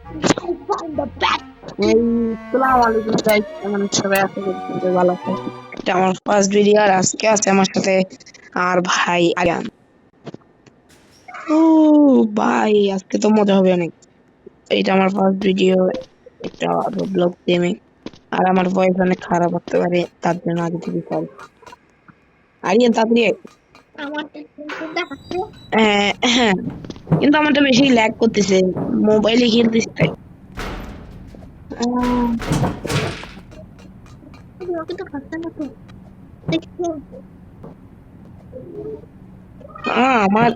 আসসালামু আলাইকুম গাইস, কেমন সবাই আশা করি সবাই ভালো আছেন। এটা আমার ফার্স্ট ভিডিও আর আজকে আছে আমার সাথে আর ভাই আয়ান। ও ভাই, আজকে তো মজা হবে অনেক। এটা আমার ফার্স্ট ভিডিও, একটা রোবলক গেমে। আর আমার ভয়েস অনেক খারাপ হতে পারে, তার জন্য আগে থেকে সরি। আরিয়ান তাড়াতাড়ি আয়। হ্যাঁ, কিন্তু আমারটা বেশি ল্যাগ করতেছে, মোবাইলে খেলতেছি তাই। আমার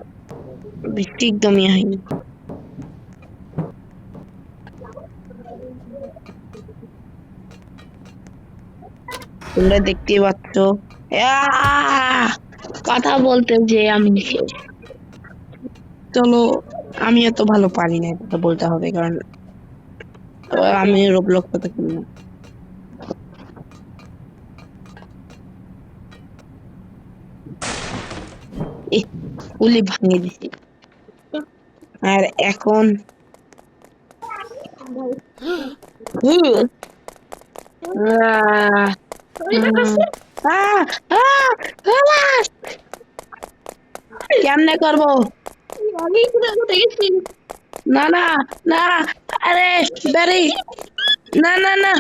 বৃষ্টি একদমই হয়নি। তোমরা দেখতেই পাচ্ছ কথা বলতে যে আমি শেষ। চলো, আমি এত ভালো পারি না এটা বলতে হবে, কারণ আমি রোবলক্স তো খেলি না। গুলি ভাঙিয়ে দিছি। আর এখন কেমনে করবো? না না না, আরে বেরি, না না না,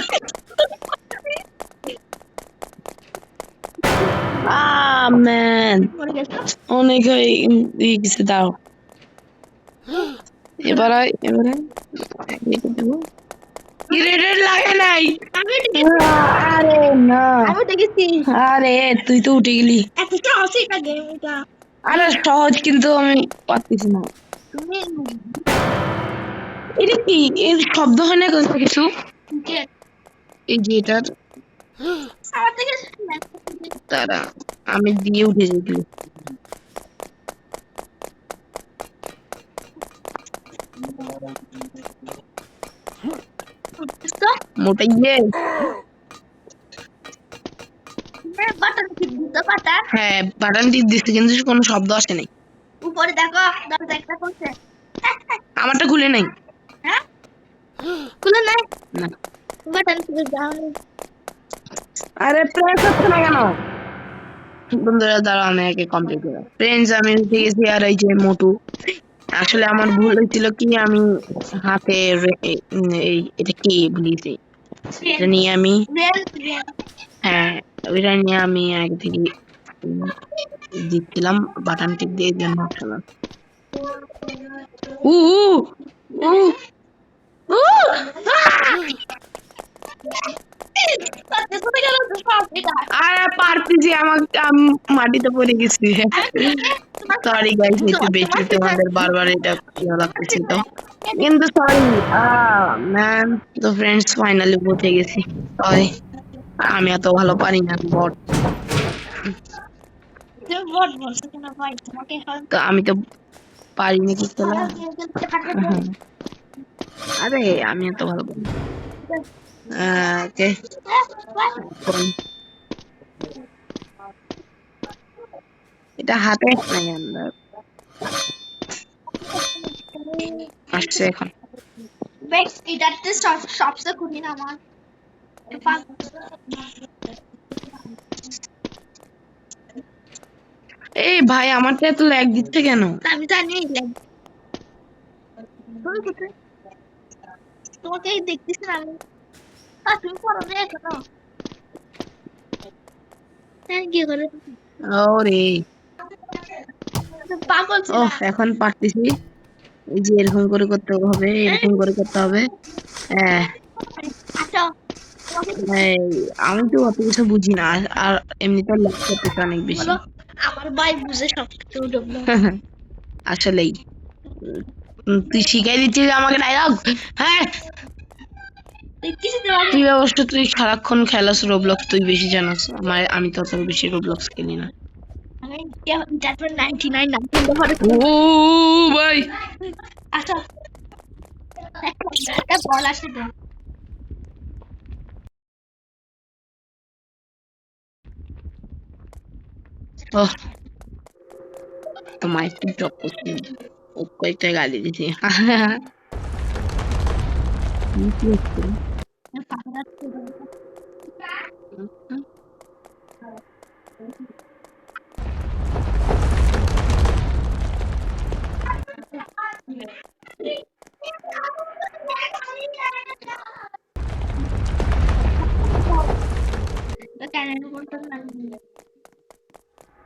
ম্যান অনেক হয়ে গেছে। দাও এবারে এবারে লাগে নাই। আরে না, আরে তুই তো উঠে গেলি। আরে সহজ, কিন্তু আমি পারতেছি না। এটা কি এর শব্দ হয় না কোনো কিছু? এই যে এটার তারা আমি দিয়ে উঠে যেগুলো মোটাই হ্যাঁ বাটন টিপ দিচ্ছে, কিন্তু কোনো শব্দ আসে নাই। উপরে দেখো দরজা একটা খুলছে, আমারটা খুলে নাই। হ্যাঁ খুলে নাই না, বাটন টিপে দাও। আরে প্রেস হচ্ছে না কেন? বন্ধুরা দাঁড়াও, আমি আগে কমপ্লিট করি। ফ্রেন্ডস, আমি উঠে গেছি। আর এই যে মোটু, আসলে আমার ভুল হয়েছিল কি, আমি হাতে এটা কি ভুলিয়েছি, এটা নিয়ে আমি হ্যাঁ ওইটা নিয়ে আমি আগে থেকে দিচ্ছিলাম বাটন টিপ দিয়ে জন্য আসলাম। উ উ উ আরে পারতেছি, আমি মাটিতে পড়ে গেছি। সরি গাইস, একটু বেশি তোমাদের বারবার এটা ইয়ে লাগতেছে তো, কিন্তু সরি ম্যাম। তো ফ্রেন্ডস, ফাইনালি পৌঁছে গেছি। সরি, আমি এত ভালো পারি না বট। তো আমি তো পারি না কি করে। আরে আমি এত ভালো পারি না। ওকে, এটা হাতে নাই আমরা আসছে এখন। এই ভাই, আমারটা এত ল্যাগ দিচ্ছে কেন? আমি জানি তোমাকে দেখতেছি না আমি। তুমি পড়ো না এখনো? কি করে? ওরে পাগল ছিল। এখন পারতেছি। এই যে এরকম করে করতে হবে, এরকম করে করতে হবে। হ্যাঁ, আমি তো অত কিছু বুঝি না, আর এমনিতে ল্যাগ করতেছে অনেক বেশি। আমার ভাই বুঝে সবকিছু। আসলেই তুই শিখাই দিচ্ছিস আমাকে ডায়লগ। হ্যাঁ, তুই অবশ্য তুই সারাক্ষণ খেলাস রোবলক্স, তুই বেশি জানাস। আমি তো অত বেশি রোবলক্স খেলি না। ও ভাই, আচ্ছা বল আসে তো। ওহ, তোমার একটু ড্রপ করছি, ও কয়েকটা গালি দিছি।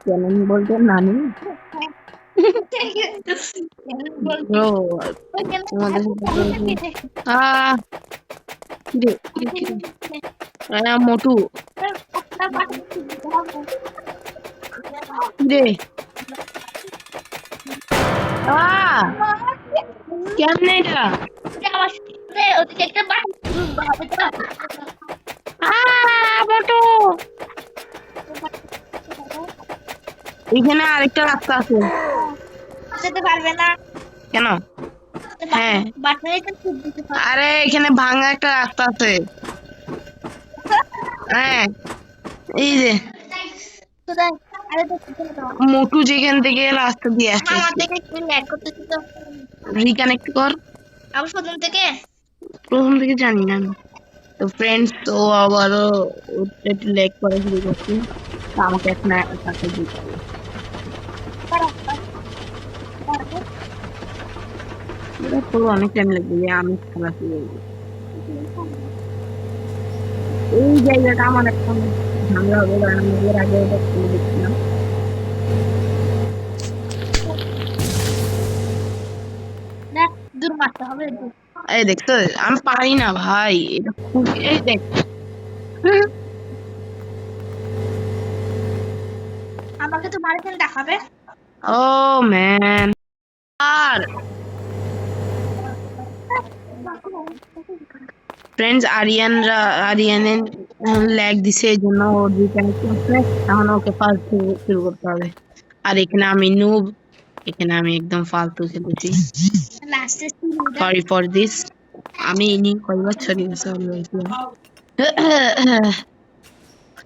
ক্যানন বলতে নানি ব্রো তোমাদের আহ কিরে কিরে কিরে মোটু কিরে কেমনে এটা মোটু এখানে আরেকটা রাস্তা আছে যেতে পারবে না কেন হ্যাঁ আরে এখানে ভাঙা একটা রাস্তা আছে হ্যাঁ এই যে মোটু যেখান থেকে রাস্তা দিয়ে আসছে রিকানেক্ট কর আবার প্রথম থেকে জানি না তো ফ্রেন্ডস ও আবারও একটু লেগ করা শুরু করছে তো আমাকে এখন তাকে দিতে হবে পুরো অনেক টাইম লাগবে যে আমি খেলা শুরু করবো এই জায়গাটা আমার এখন ঝামেলা হবে কারণ আমি এর আগে ওটা খেলে দেখছিলাম এই দেখতো আমি পারি না ভাই এটা খুব এই দেখ আমাকে তো মার্কেল দেখাবে ও ম্যান আর ফ্রেন্ডস আরিয়ানের ল্যাগ দিছে এই জন্য ও রিকানেক্ট করছে এখন ওকে ফার্স্ট শুরু করতে হবে আর এখানে আমি নুব এখানে আমি একদম ফালতু খেলতেছি সরি ফর দিস আমি ইনি কয়বার সরি সরি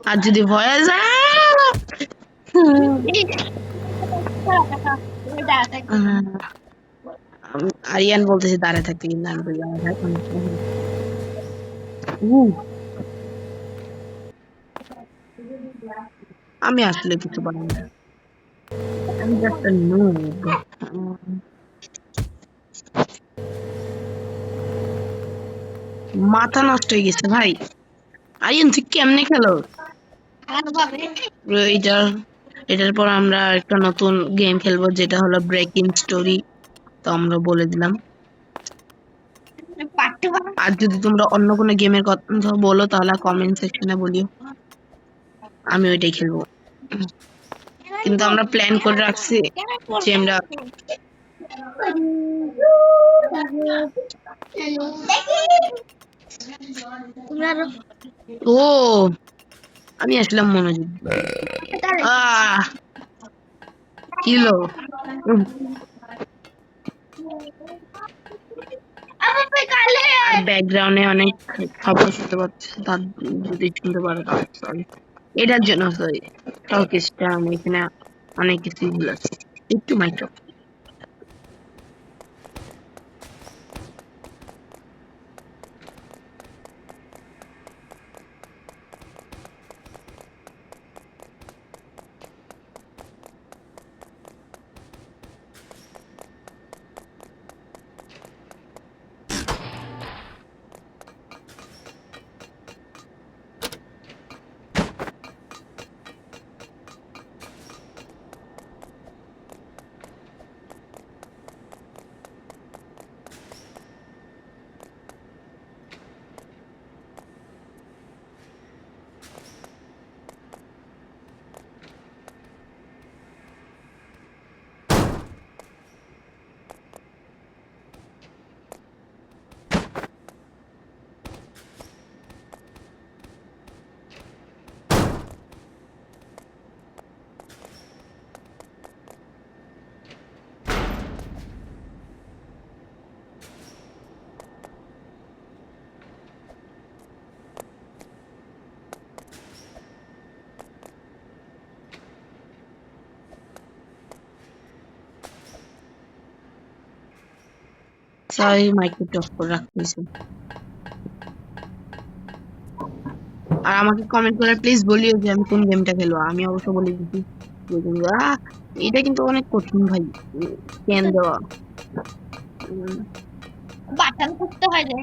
আর যদি ভয়ে যায় আরিয়ান বলতেছে দাঁড়ায় থাকতে কিন্তু আমি বলি আমি আসলে কিছু পারি না আমি জাস্ট নুব মাথা নষ্ট হয়ে গেছে ভাই আরিয়ান তুই কেমনে খেলো এটার পর আমরা একটা নতুন গেম খেলবো যেটা হলো ব্রেকিং স্টোরি তো আমরা বলে দিলাম আর যদি তোমরা অন্য কোনো গেমের কথা বলো তাহলে কমেন্ট সেকশনে বলিও আমি ওইটাই খেলবো কিন্তু আমরা প্ল্যান করে রাখছি যে আমরা ও আমি আসলাম মনোযোগ কিলো ব্যাকগ্রাউন্ডে অনেক শব্দ শুনতে পাচ্ছি তার যদি শুনতে পারো সরি এটার জন্য সরি টকিসটা আমি এখানে অনেক কিছু ভুল আছে একটু মাইক্রো সরি মাইক্রোটা অফ করে রাখতেছি আর আমাকে কমেন্ট করে প্লিজ বলিও যে আমি কোন গেমটা খেলবো, আমি অবশ্য বলে দিচ্ছি। এটা কিন্তু অনেক কঠিন ভাই, কেন দেওয়া বাটন করতে হয় যে।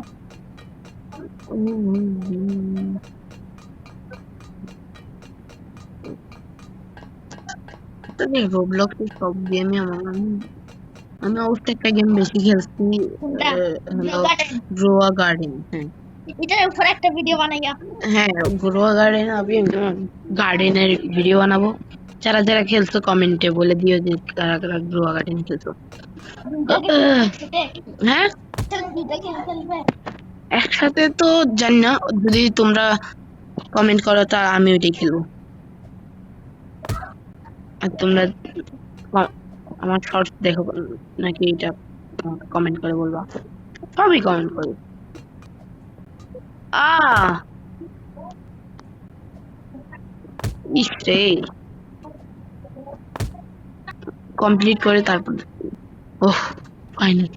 তবে রোবলক্সের সব গেমই আমি অবশ্য একটা গেম বেশি খেলছি, গ্রোয়া গার্ডেন। হ্যাঁ, এটার উপর একটা ভিডিও বানাইয়া। হ্যাঁ, গ্রোয়া গার্ডেন আমি গার্ডেনের ভিডিও বানাবো। যারা যারা খেলছো কমেন্টে বলে দিও যে কারা কারা গ্রোয়া গার্ডেন খেলছো। হ্যাঁ, একসাথে তো জানি না, যদি তোমরা কমেন্ট করো তা আমি ওইটাই খেলবো। আর তোমরা আমার শর্টস দেখো নাকি এটা কমেন্ট করে বলবা, সবই কমেন্ট করো। ইসরে কমপ্লিট করে তারপর ওহ ফাইনাল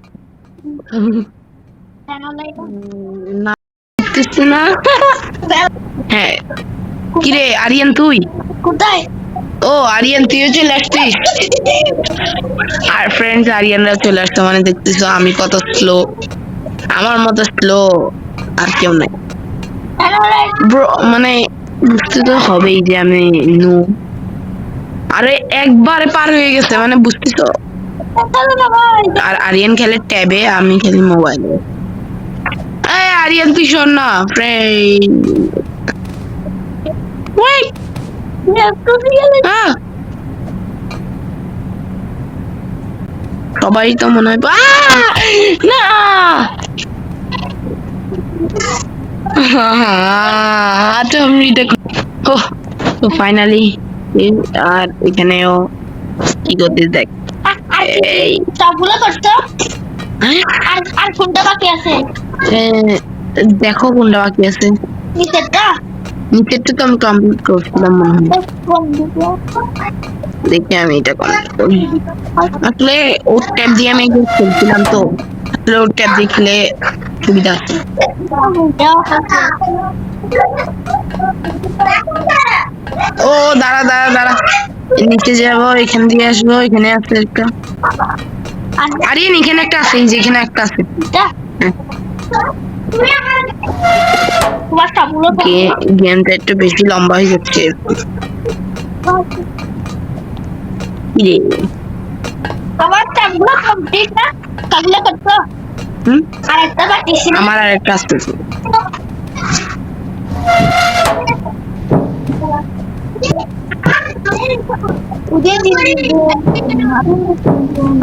না দেখতেছ না। হ্যাঁ, কিরে আরিয়ান তুই কোথায়? ও আরিয়ান তুইও চলে আসছিস। আর ফ্রেন্ডস আরিয়ানরা চলে আসতো, মানে দেখতেছো আমি কত স্লো, আমার মতো স্লো আর কেউ নাই ব্রো, মানে বুঝতে তো হবেই যে আমি নু। আরে একবারে পার হয়ে গেছে, মানে বুঝতেছো। আর আরিয়ান খেলে ট্যাবে, আমি খেলি মোবাইলে। এই আরিয়ান তুই শোন না ফ্রেন্ড, সবাই তো মনে হয় না। তো ফাইনালি আর এখানেও কি করতে দেখ, এই সবগুলো করছো। আর কোনটা বাকি আছে দেখো, কোনটা বাকি আছে। নিচেরটা তো আমি কমপ্লিট করছিলাম মনে হয়। দেখি আমি এটা কমপ্লিট করি। আসলে ওর ট্যাব দিয়ে আমি খেলছিলাম, তো আসলে ওর ট্যাব দিয়ে খেলে সুবিধা আছে। ও দাঁড়া দাঁড়া দাঁড়া, নিচে যাবো, এখান দিয়ে আসবো, এখানে আছে একটা। আরিয়ান এখানে একটা আছে, যেখানে একটা আছে। গেমটা একটু বেশি লম্বা হয়ে যাচ্ছে। আমার ট্যাবগুলো কমপ্লিট না, কাগুলো করছো। আরেকটা বাকি ছিল, আমার আরেকটা আসতেছে।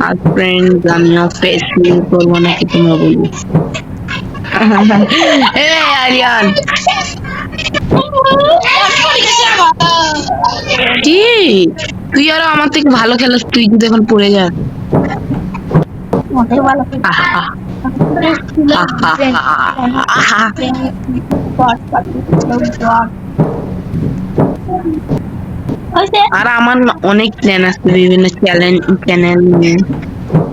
আর ফ্রেন্ড আমিও ফেস রিভিউ করবো নাকি তোমরা বলবো? আরিয়ান কি তুই আরো আমার থেকে ভালো খেলিস, তুই যদি এখন পড়ে যাস। আর আমার অনেক প্ল্যান আছে, বিভিন্ন চ্যানেল নিয়ে,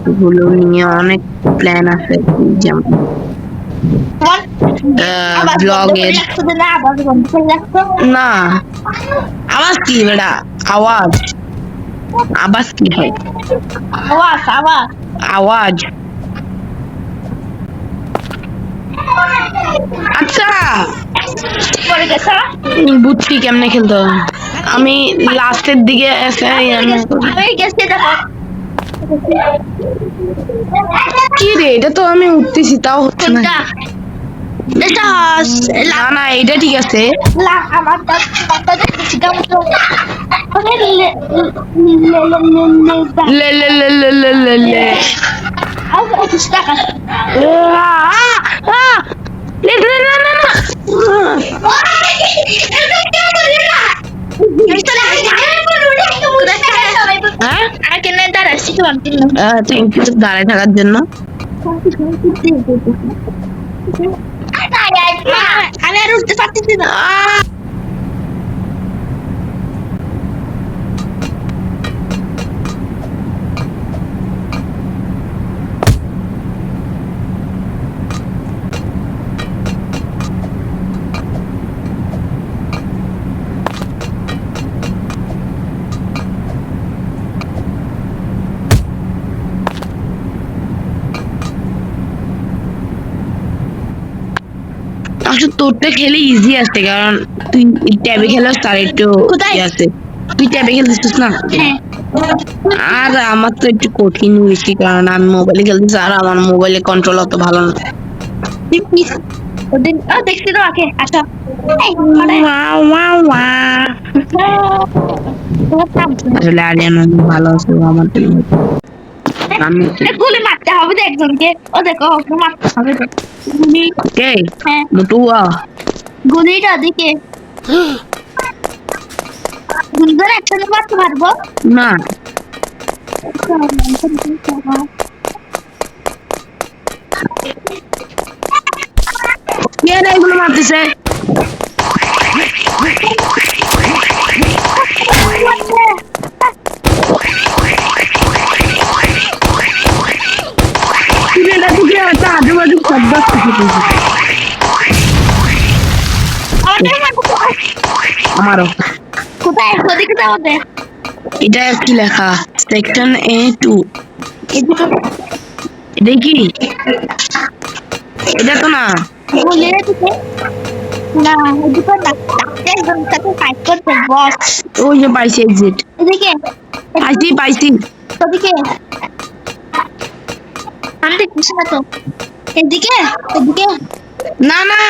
এগুলো নিয়ে অনেক প্ল্যান আছে, যেমন ব্লগের। না আওয়াজ কি বেটা, আওয়াজ আওয়াজ কি হয়? আওয়াজ আচ্ছা বুঝছি কেমনে খেলতে হবে। আমি লাস্টের দিকে কি রে, এটা তো আমি উঠতেছি তাও হচ্ছে না। না না এটা ঠিক আছে। দাঁড়ায় থাকার জন্য আমি আর উঠতে পারতেছি না। আসলে তোরটা খেলে ইজি আছে, কারণ তুই ট্যাবে খেলাস তার একটু কোথায়? ইয়ে আছে। তুই ট্যাবে খেলতেছিস না? হ্যাঁ আর আমার তো একটু কঠিন বেশি, কারণ আমি মোবাইলে খেলতেছি আর আমার মোবাইলে কন্ট্রোল অত ভালো না। ওদিন দেখছি তো আগে আচ্ছা ওয়াও ওয়াও ওয়াও। আসলে আরিয়ান অনেক ভালো আছে, ও আমার থেকে। আমি গুলি মারতে হবে তো একজনকে। ও দেখো ওকে মারতে হবে তো। গুলি কে হ্যাঁ মোটুয়া? গুলিটা দিকে গুলি ধরে একসাথে মারতে পারবো না, কে রে এগুলো মারতেছে? কুড়িটা কুড়ি একটা আজুবাজু শব্দ আসতেছে। আমারও। কোথায় ওদিকে যাবো দে এটা কি লেখা? Section A2। এটা কি? এটা তো না। গুলি দিকে না ওদিকে না একজন সাথে ফাইট করতে বস ওই যে পাইছি এক্সিট। এদিকে পাইছি পাইছি। ওদিকে আমি দেখছি না তো এদিকে এদিকে না না,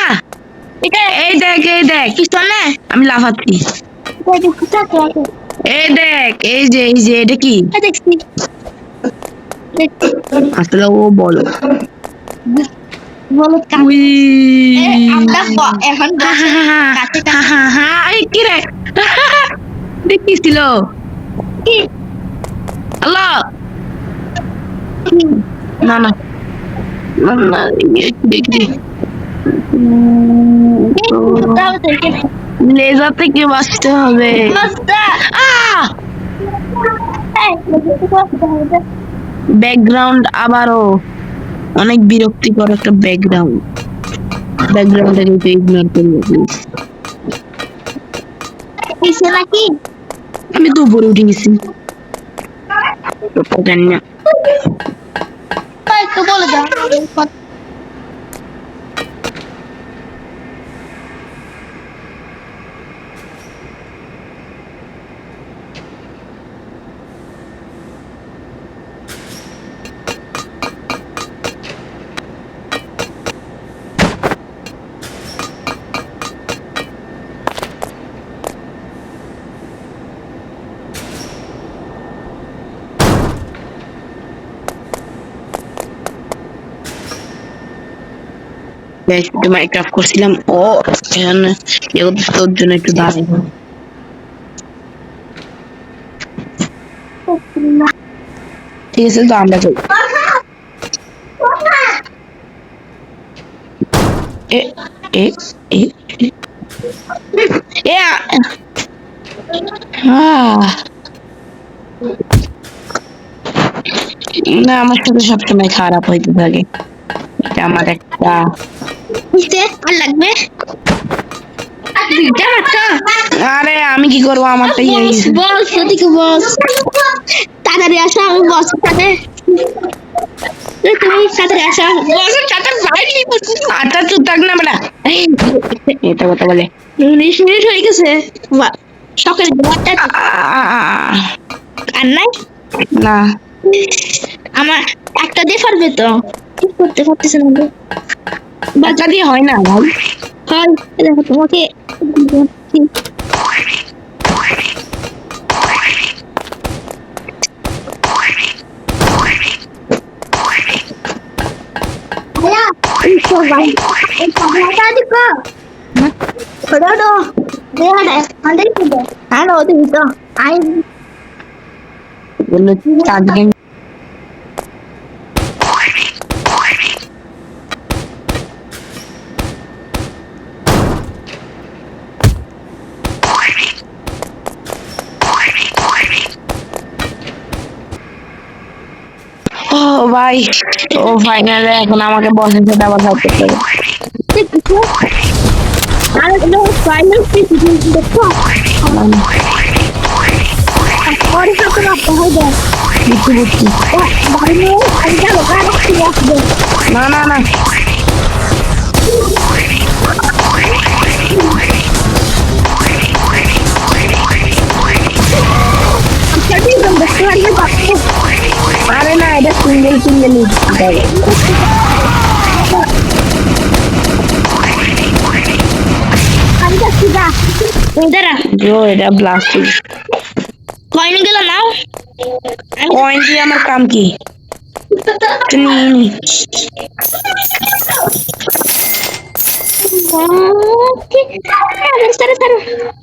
এটা এই দেখ এই দেখ, কি চলে আমি লাফাচ্ছি। এটা কোথায় আছে এই দেখ, এই যে এটা কি? দেখছি দেখছি আসলে ও বলো। বলো উই আমরা এখন কাছে এই কি রে? দেখিছিল কি আল্লাহ। না না না না, দেখি লেজার থেকে বাঁচতে হবে। আহ! ব্যাকগ্রাউন্ড আবারও অনেক বিরক্তিকর একটা ব্যাকগ্রাউন্ড। ব্যাকগ্রাউন্ডটাকে একটু ইগনোর করবো প্লিজ। নাকি আমি তো উপরে উঠে গেছি, তো জানি না। একটু বলে দাও একটু মাইক্রাফট করছিলাম, ও এখানে তোর জন্য একটু দাঁড়াই। ঠিক আছে, তো আমরা যাই। এ এ এ এ না, আমার সাথে সবসময় খারাপ হইতে থাকে, এটা আমার একটা। আর লাগবে আরে আমি কি করবো, আমারটাই বস ওদিকে বস তাড়াতাড়ি আসো আমি বস সাথে তুমি তাড়াতাড়ি আসো বসের সাথে বাইরে আটা চুপ থাক না বেটা। এটা কথা বলে 19 মিনিট হয়ে গেছে সকালে আর নাই না, আমার একটা দিয়ে পারবে তো ঠিক করতে পারতেছে না বাচ্চা দিয়ে হয় না ভাই। হয় দেখো তোমাকে চার্জিং ও ভাই, ও ফাইনালে এখন আমাকে বসের সাথে আবার ফাইট করতে হবে। না না না, আরে না, এটা সিঙ্গেল সিঙ্গেল আমি যাচ্ছি যা দাঁড়া ব্রো, এটা ব্লাস্ট কয়েন গেল নাও কয়েন দিয়ে আমার কাম কি?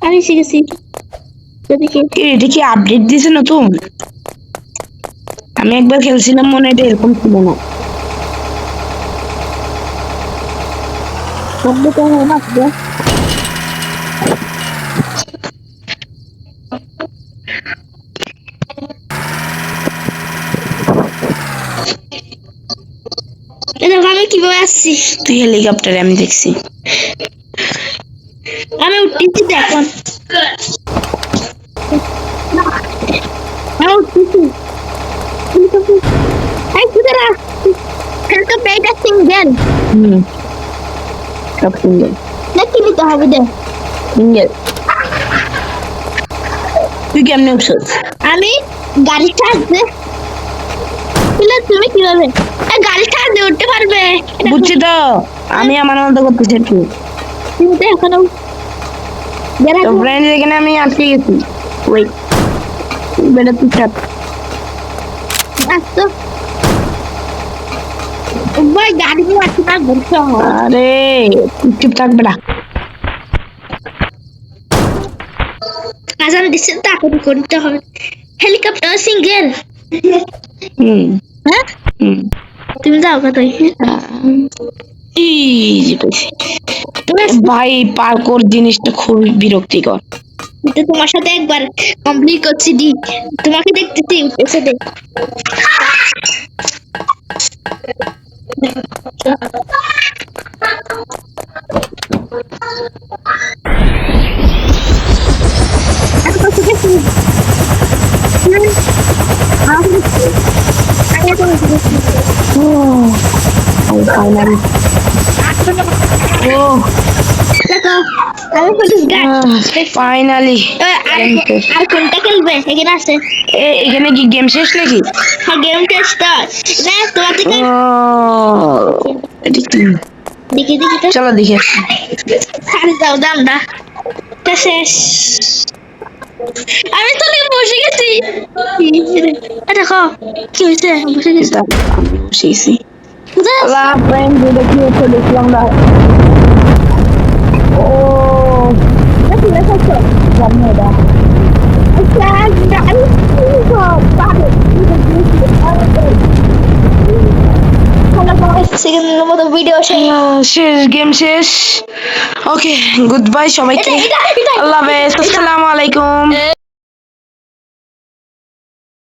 আমি শিখেছি এটা কি আপডেট দিয়েছে নতুন? আমি একবার খেলছিলাম, মনে হয় এটা এরকম ছিল না। আমি কিভাবে আসছি? তুই হেলিকপ্টারে, আমি দেখছি। আমি উঠতেছি এখন। আমি উঠতেছি। এই কুদারা হেলিকপ্টার এটা সিঙ্গেল সব সিঙ্গেল নাকি নিতে হবে দে সিঙ্গেল। তুই কেমনে উঠছিস? আমি গাড়ি চার্জ দে তুমি কিভাবে গাড়ি চার্জ দিয়ে উঠতে পারবে? বুঝছি তো, আমি আমার মতো করতেছি একটু। তুমি তো এখনো তো ফ্রেন্ড, এখানে আমি আটকে গেছি। ওই বেটা তুই চাপ। আসতো ভাই গাড়ি নিয়ে আসছি না ঘুরতে হবে। আরে তুই চুপ থাক বেটা। আজান দিচ্ছে তাড়াতাড়ি করতে হবে। হেলিকপ্টার সিঙ্গেল হুম হ্যাঁ হুম তুমি যাও কোথায়? ইজি পেয়েছি। ভাই পার্কোর জিনিসটা খুবই বিরক্তিকর। তো তোমার সাথে একবার কমপ্লিট করছি দি তোমাকে দেখতেছি এসে দেখ ফাইনালি ও দেখো আমি পুলিশ গার্ড ফাইনালি। আর কোনটা খেলবে এখানে আছে এখানে কি গেম শেষ নাকি? হ্যাঁ গেম টেস্ট না তোমার থেকে দেখি দেখি তো চলো দেখে ছাড় দাও দামটা তা শেষ আমি তো বসে গেছি দেখো কি হয়েছে বসে গেছি বসেছি। কোথায় আল্লাহ ফ্রেন্ড, যেটা কি হচ্ছে দেখলাম না। ও তুলে থাকছো জানি এটা। সেকেন্ডের মতো ভিডিও শেষ, গেম শেষ। ওকে, গুড বাই সবাইকে। আল্লাহ হাফেজ, আসসালামু আলাইকুম।